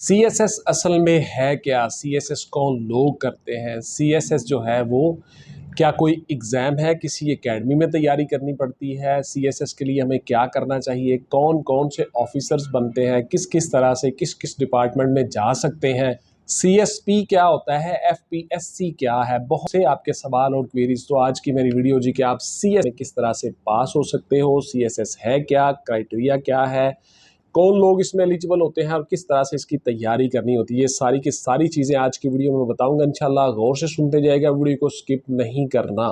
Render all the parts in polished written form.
CSS असल में है क्या? CSS कौन लोग करते हैं? CSS जो है वो क्या कोई एग्ज़ाम है? किसी एकेडमी में तैयारी करनी पड़ती है? CSS के लिए हमें क्या करना चाहिए? कौन कौन से ऑफिसर्स बनते हैं? किस किस तरह से किस किस डिपार्टमेंट में जा सकते हैं? CSP क्या होता है? FPSC क्या है? बहुत से आपके सवाल और क्वेरीज तो आज की मेरी वीडियो जी कि आप CS में किस तरह से पास हो सकते हो, CSS है क्या, क्राइटेरिया क्या है, कौन लोग इसमें एलिजिबल होते हैं और किस तरह से इसकी तैयारी करनी होती है, ये सारी की सारी चीज़ें आज की वीडियो में बताऊंगा। इंशाल्लाह गौर से सुनते जाएगा, वीडियो को स्किप नहीं करना।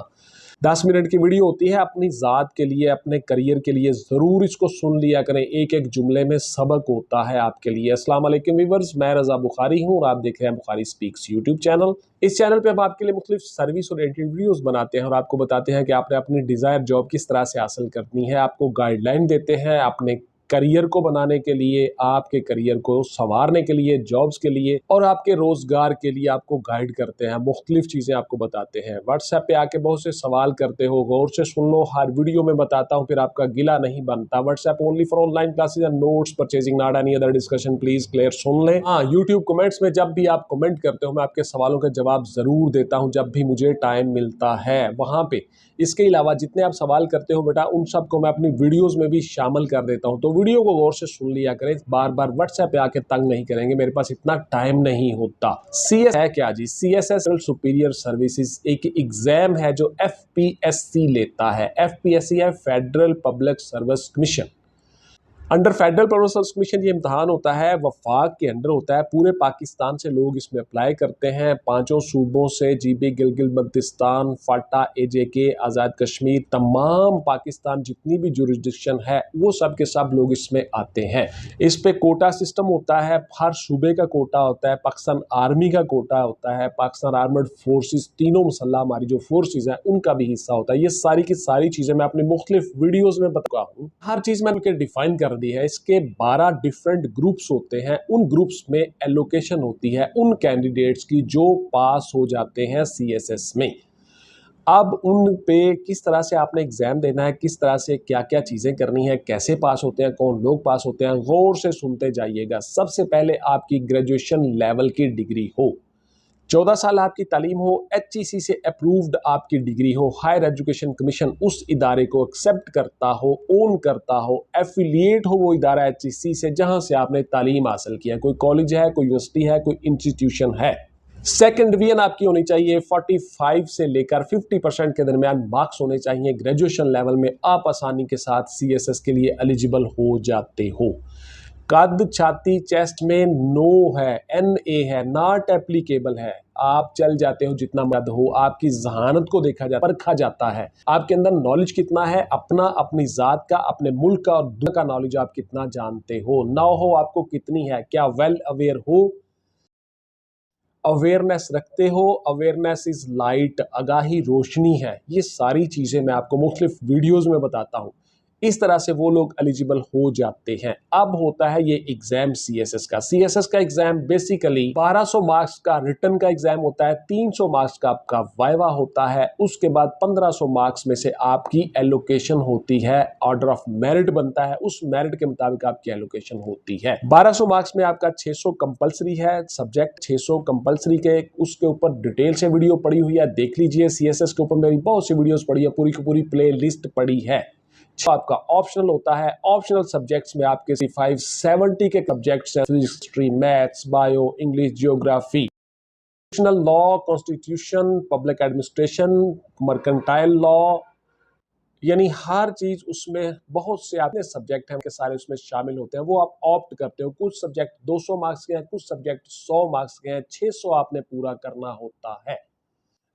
10 मिनट की वीडियो होती है, अपनी ज़ात के लिए, अपने करियर के लिए ज़रूर इसको सुन लिया करें। एक एक जुमले में सबक होता है आपके लिए। अस्सलाम वालेकुम व्यूअर्स, मैं रज़ा बुखारी हूँ और आप देख रहे हैं बुखारी स्पीक्स यूट्यूब चैनल। इस चैनल पे हम आपके लिए मुख्तलिफ सर्विस और इंटरव्यूज़ बनाते हैं और आपको बताते हैं कि आपने अपनी डिज़ायर जॉब किस तरह से हासिल करनी है। आपको गाइडलाइन देते हैं अपने करियर को बनाने के लिए, आपके करियर को संवारने के लिए, जॉब्स के लिए और आपके रोजगार के लिए आपको गाइड करते हैं, मुख्तलिफ चीज़ें आपको बताते हैं। व्हाट्सएप पे आके बहुत से सवाल करते हो, गौर से सुन लो, हर वीडियो में बताता हूँ, फिर आपका गिला नहीं बनता। WhatsApp only for online classes and notes purchasing, not any other discussion, please clear सुन लें। हाँ, यूट्यूब कमेंट्स में जब भी आप कमेंट करते हो मैं आपके सवालों का जवाब जरूर देता हूँ जब भी मुझे टाइम मिलता है वहां पे। इसके अलावा जितने आप सवाल करते हो बेटा उन सबको मैं अपनी वीडियोस में भी शामिल कर देता हूं, तो वीडियो को गौर से सुन लिया करें। बार बार व्हाट्सएप पे आके तंग नहीं करेंगे, मेरे पास इतना टाइम नहीं होता। CS है क्या जी? CSS सुपीरियर सर्विसेज एक एग्जाम है जो FPSC लेता है। FPSC है federal public service commission. Under federal public service commission ये इम्तहान होता है, वफाक के अंडर होता है। पूरे पाकिस्तान से लोग इसमें अप्लाई करते हैं, पांचों सूबों से, GB, गिलगित बल्तिस्तान, फाटा, AJK, आज़ाद कश्मीर, तमाम पाकिस्तान जितनी भी जुरिस्डिक्शन है वो सब के सब लोग इसमें आते हैं। इस पे कोटा सिस्टम होता है, हर सूबे का कोटा होता है, पाकिस्तान आर्मी का कोटा होता है, पाकिस्तान आर्मड फोर्सेस, तीनों मुसल्ह हमारी जो फोर्सेज हैं उनका भी हिस्सा होता है। ये सारी की सारी चीज़ें मैं अपनी मुख्तलिफ वीडियोज़ में बता हूँ, हर चीज़ मैंने डिफाइन कर दी है। इसके 12 डिफरेंट ग्रुप्स होते हैं, उन ग्रुप्स में एलोकेशन होती है उन कैंडिडेट्स की जो पास हो जाते हैं CSS में। अब उन पे किस तरह से आपने एग्जाम देना है, किस तरह से क्या क्या चीज़ें करनी है, कैसे पास होते हैं, कौन लोग पास होते हैं, गौर से सुनते जाइएगा। सबसे पहले आपकी ग्रेजुएशन लेवल की डिग्री हो, 14 साल आपकी तालीम हो, HEC से अप्रूव्ड आपकी डिग्री हो, हायर एजुकेशन कमीशन उस इदारे को एक्सेप्ट करता हो, ओन करता हो, एफिलिएट हो वो इदारा HEC से जहां से आपने तालीम हासिल किया। कोई कॉलेज है, कोई यूनिवर्सिटी है, कोई इंस्टीट्यूशन है। सेकेंड डिवीजन आपकी होनी चाहिए, 45 से लेकर 50% के दरमियान मार्क्स होने चाहिए ग्रेजुएशन लेवल में। आप आसानी के साथ CSS के लिए एलिजिबल हो जाते हो। कद छाती चेस्ट में नो है, NA है, नॉट एप्लीकेबल है। आप चल जाते हो जितना मर्द हो, आपकी जहानत को देखा जाता, परखा जाता है, आपके अंदर नॉलेज कितना है, अपना, अपनी जात का, अपने मुल्क का और दुनिया का नॉलेज आप कितना जानते हो। ना हो आपको कितनी है, क्या वेल अवेयर हो, अवेयरनेस रखते हो। अवेयरनेस इज लाइट, आगाही रोशनी है। ये सारी चीजें मैं आपको मुख्तलिफ वीडियोज में बताता हूं। इस तरह से वो लोग एलिजिबल हो जाते हैं। अब होता है ये एग्जाम CSS का। CSS का एग्जाम बेसिकली 1200 मार्क्स का रिटर्न का एग्जाम होता है, 300 मार्क्स का आपका वाइवा होता है, उसके बाद 1500 मार्क्स में से आपकी एलोकेशन होती है, ऑर्डर ऑफ मेरिट बनता है, उस मेरिट के मुताबिक आपकी एलोकेशन होती है। 1200 मार्क्स में आपका 600 कंपलसरी है, सब्जेक्ट 600 कंपलसरी के, उसके ऊपर डिटेल से वीडियो पड़ी हुई है, देख लीजिए। CSS के ऊपर मेरी बहुत सी वीडियोस पड़ी है, पूरी की पूरी प्ले लिस्ट पड़ी है। आपका ऑप्शनल होता है, ऑप्शनल सब्जेक्ट्स में आपके 570 के सब्जेक्ट्स हैं, history, maths, bio, English, geography, law, constitution, public administration, mercantile law, यानी हर चीज उसमें बहुत से आपके सब्जेक्ट हैं के सारे उसमें शामिल होते हैं। वो आप ऑप्ट करते हो, कुछ सब्जेक्ट 200 मार्क्स के हैं, कुछ सब्जेक्ट 100 मार्क्स के हैं, 600 आपने पूरा करना होता है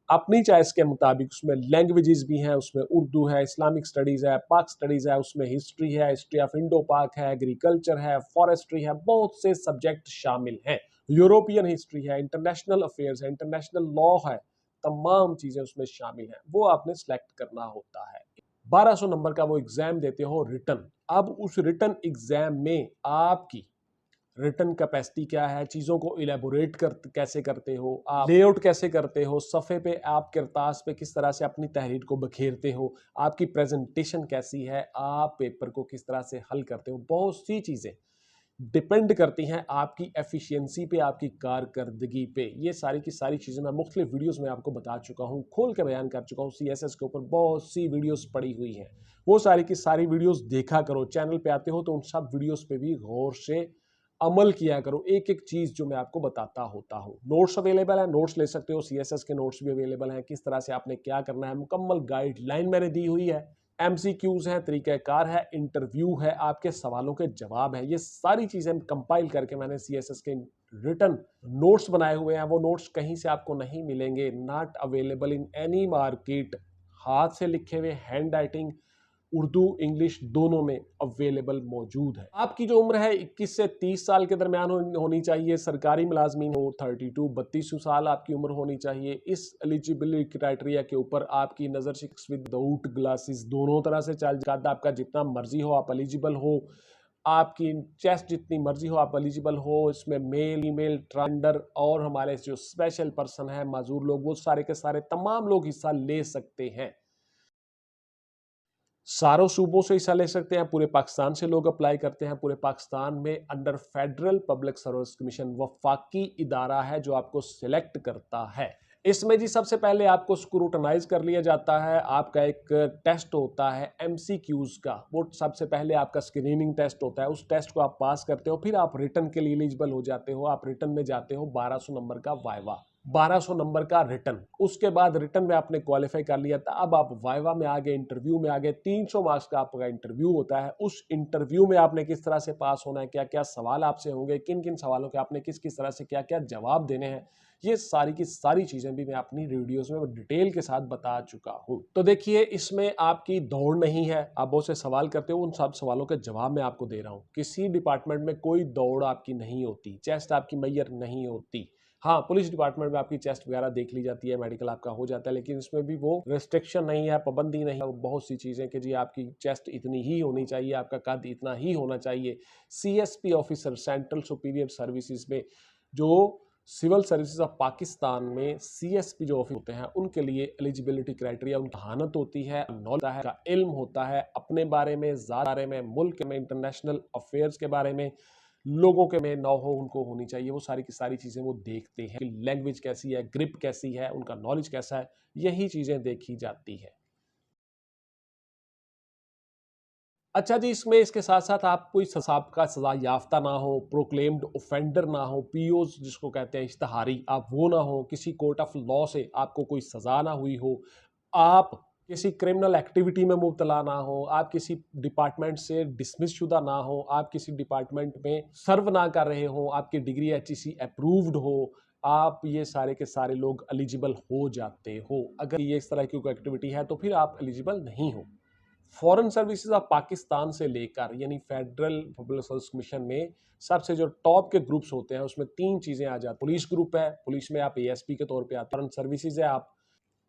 अपनी चॉइस के मुताबिक। उसमें लैंग्वेजेस भी हैं, उसमें उर्दू है, इस्लामिक स्टडीज है, पाक स्टडीज है, उसमें हिस्ट्री है, हिस्ट्री ऑफ इंडो पाक है, एग्रीकल्चर है, फॉरेस्ट्री है, बहुत से सब्जेक्ट शामिल हैं। यूरोपियन हिस्ट्री है, इंटरनेशनल अफेयर्स है, इंटरनेशनल लॉ है, तमाम चीजें उसमें शामिल हैं। वो आपने सेलेक्ट करना होता है। 1200 नंबर का वो एग्जाम देते हो रिटर्न। अब उस रिटर्न एग्जाम में आपकी रिटर्न कैपेसिटी क्या है, चीज़ों को इलेबोरेट कैसे करते हो, आप लेआउट कैसे करते हो, सफ़े पे आप किरतास पे किस तरह से अपनी तहरीर को बखेरते हो, आपकी प्रेजेंटेशन कैसी है, आप पेपर को किस तरह से हल करते हो, बहुत सी चीज़ें डिपेंड करती हैं आपकी एफिशिएंसी पे, आपकी कारकर्दगी पे। ये सारी की सारी चीज़ें मैं मुख्तलिफ वीडियोस में आपको बता चुका हूँ, खोल के बयान कर चुका हूँ। सीएसएस के ऊपर बहुत सी वीडियोस पड़ी हुई हैं, वो सारी की सारी वीडियोस देखा करो। चैनल पे आते हो तो उन सब वीडियोस पे भी गौर से अमल किया करो, एक एक चीज़ जो मैं आपको बताता होता हूँ। नोट्स अवेलेबल है, नोट्स ले सकते हो, सीएसएस के नोट्स भी अवेलेबल हैं, किस तरह से आपने क्या करना है, मुकम्मल गाइडलाइन मैंने दी हुई है। एमसीक्यूज है, तरीक़ाकार है, इंटरव्यू है, आपके सवालों के जवाब है, ये सारी चीज़ें कंपाइल करके मैंने सीएसएस के रिटन नोट्स बनाए हुए हैं। वो नोट्स कहीं से आपको नहीं मिलेंगे, not available in any market. हाथ से लिखे हुए, हैंड राइटिंग, उर्दू इंग्लिश दोनों में अवेलेबल मौजूद है। आपकी जो उम्र है 21 से 30 साल के दरमियान होनी चाहिए। सरकारी मुलाजमीन हो 32 साल आपकी उम्र होनी चाहिए। इस एलिजिबिलिटी क्राइटेरिया के ऊपर आपकी नज़र 6 विदाउट ग्लासेस दोनों तरह से चल जाता। आपका जितना मर्जी हो आप एलिजिबल हो, आपकी चेस्ट जितनी मर्जी हो आप एलिजिबल हो। इसमें मेल फीमेल ट्रांसजेंडर और हमारे जो स्पेशल पर्सन है, माजूर लोग, वो सारे के सारे तमाम लोग हिस्सा ले सकते हैं। सारों सूबों से हिस्सा ले सकते हैं, पूरे पाकिस्तान से लोग अप्लाई करते हैं। पूरे पाकिस्तान में under federal public service commission वफाकी इदारा है जो आपको सिलेक्ट करता है। इसमें जी सबसे पहले आपको स्क्रूटनाइज कर लिया जाता है। आपका एक टेस्ट होता है एमसीक्यूज का, वो सबसे पहले आपका स्क्रीनिंग टेस्ट होता है। उस टेस्ट को आप पास करते हो, फिर आप रिटर्न के लिए एलिजिबल हो जाते हो। आप रिटर्न में जाते हो, 1200 नंबर का वाइवा, 1200 नंबर का रिटर्न। उसके बाद रिटर्न में आपने क्वालिफाई कर लिया था, अब आप वाइवा में आ गए, इंटरव्यू में आ गए। 300 मार्क्स का आपका इंटरव्यू होता है। उस इंटरव्यू में आपने किस तरह से पास होना है, क्या क्या सवाल आपसे होंगे, किन किन सवालों के आपने किस किस तरह से क्या क्या जवाब देने हैं, ये सारी की सारी चीजें भी मैं अपनी वीडियोस में डिटेल के साथ बता चुका हूं। तो देखिए, इसमें आपकी दौड़ नहीं है। आप बहुत से सवाल करते हो, उन सब सवालों के जवाब मैं आपको दे रहा हूं। किसी डिपार्टमेंट में कोई दौड़ आपकी नहीं होती, चेस्ट आपकी मैयर नहीं होती। हाँ, पुलिस डिपार्टमेंट में आपकी चेस्ट वगैरह देख ली जाती है, मेडिकल आपका हो जाता है, लेकिन इसमें भी वो रिस्ट्रिक्शन नहीं है, पाबंदी नहीं है। बहुत सी चीज़ें कि जी आपकी चेस्ट इतनी ही होनी चाहिए, आपका कद इतना ही होना चाहिए। CSP officer, central superior services में, जो सिविल सर्विसेज ऑफ पाकिस्तान में सीएसपी जो ऑफिस होते हैं, उनके लिए एलिजिबिलिटी क्राइटेरिया, उनकी हानत होती है, नॉलेज है, का इल्म होता है अपने बारे में, ज़ात बारे में, मुल्क में, इंटरनेशनल अफेयर्स के बारे में, लोगों के में नौ हो उनको होनी चाहिए। वो सारी की सारी चीज़ें वो देखते हैं, लैंग्वेज कैसी है, ग्रिप कैसी है, उनका नॉलेज कैसा है, यही चीज़ें देखी जाती है। अच्छा जी, इसमें इसके साथ साथ आप कोई साबका सजा याफ्ता ना हो, प्रोक्लेम्ड ऑफेंडर ना हो, पीओज जिसको कहते हैं इश्तहारी, आप वो ना हो, किसी कोर्ट ऑफ लॉ से आपको कोई सजा ना हुई हो, आप किसी क्रिमिनल एक्टिविटी में मुब्तला ना हो, आप किसी डिपार्टमेंट से डिसमिस शुदा ना हो, आप किसी डिपार्टमेंट में सर्व ना कर रहे हो, आपकी डिग्री एचईसी अप्रूव्ड हो, आप ये सारे के सारे लोग एलिजिबल हो जाते हो। अगर ये इस तरह की कोई एक्टिविटी है तो फिर आप एलिजिबल नहीं हो। फॉरेन सर्विसेज ऑफ पाकिस्तान से लेकर, यानी फेडरल पब्लिक सर्विस कमीशन में सबसे जो टॉप के ग्रुप्स होते हैं, उसमें 3 चीज़ें आ जाती हैं। पुलिस ग्रुप है, पुलिस में आप एएसपी के तौर पे आते हैं। फॉरेन सर्विसेज है, आप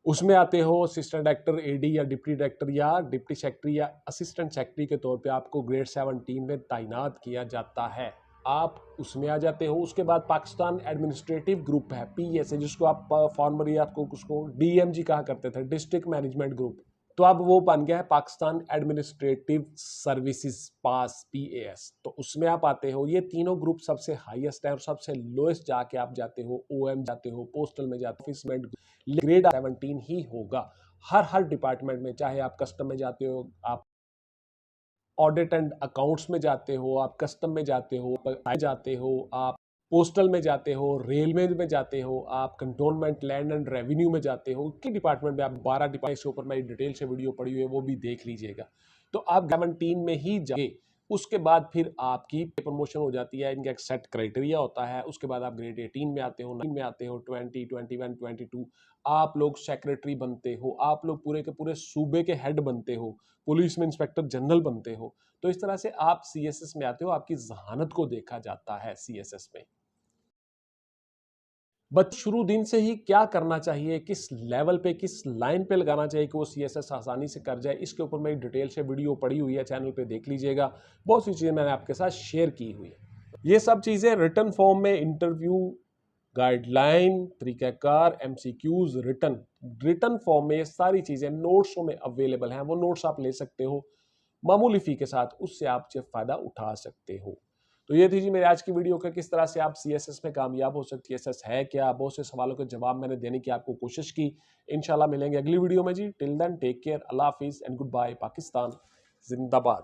उसमें आते हो असिस्टेंट डायरेक्टर, एडी या डिप्टी डायरेक्टर या डिप्टी सेक्रेटरी या असिस्टेंट सेक्रेटरी के तौर पे आपको ग्रेड 17 में तैनात किया जाता है, आप उसमें आ जाते हो। उसके बाद पाकिस्तान एडमिनिस्ट्रेटिव ग्रुप है, पीएसए, जिसको आप फॉर्मली आपको उसको डीएमजी कहा करते थे, डिस्ट्रिक्ट मैनेजमेंट ग्रुप। तो अब वो बन गया है पाकिस्तान एडमिनिस्ट्रेटिव सर्विसेज, पास, पीएएस। तो उसमें आप आते हो। ये तीनों ग्रुप सबसे हाईएस्ट है, और सबसे लोएस्ट जाके आप जाते हो ओएम जाते हो, पोस्टल में जाते हो, ऑफिस में ग्रेड 17 ही होगा हर डिपार्टमेंट में। चाहे आप कस्टम में जाते हो, आप ऑडिट एंड अकाउंट्स में जाते हो, आप कस्टम में जाते हो, आप पोस्टल में जाते हो, रेलवे में जाते हो, आप कंटोनमेंट, लैंड एंड रेवेन्यू में जाते हो, कि डिपार्टमेंट में आप 12 डिपार्टमेंट के ऊपर मेरी डिटेल से वीडियो पड़ी हुई है, वो भी देख लीजिएगा। तो आप 17 में ही जाए, उसके बाद फिर आपकी प्रमोशन हो जाती है। इनका एक सेट क्राइटेरिया होता है। उसके बाद आप ग्रेड 18 में आते हो, 9 में आते हो, 20, 21, 22 आप लोग सेक्रेटरी बनते हो, आप लोग पूरे के पूरे सूबे के हेड बनते हो, पुलिस में इंस्पेक्टर जनरल बनते हो। तो इस तरह से आप सीएसएस में आते हो, आपकी जहानत को देखा जाता है सीएसएस में। बट शुरू दिन से ही क्या करना चाहिए, किस लेवल पे, किस लाइन पे लगाना चाहिए कि वो सीएसएस आसानी से कर जाए, इसके ऊपर मेरी डिटेल से वीडियो पड़ी हुई है, चैनल पे देख लीजिएगा। बहुत सी चीज़ें मैंने आपके साथ शेयर की हुई है। ये सब चीज़ें रिटर्न फॉर्म में, इंटरव्यू गाइडलाइन, तरीक़ाकार, एमसीक्यूज, रिटर्न फॉर्म में ये सारी चीज़ें नोट्सों में अवेलेबल हैं। वो नोट्स आप ले सकते हो मामूली फ़ी के साथ, उससे आप फ़ायदा उठा सकते हो। तो ये थी जी मेरे आज की वीडियो का, किस तरह से आप CSS में कामयाब हो सकती है। CSS है क्या, बहुत से सवालों के जवाब मैंने देने की आपको कोशिश की। इंशाल्लाह मिलेंगे अगली वीडियो में जी। टिल देन टेक केयर, अल्लाह हाफिज़ एंड गुड बाय। पाकिस्तान जिंदाबाद।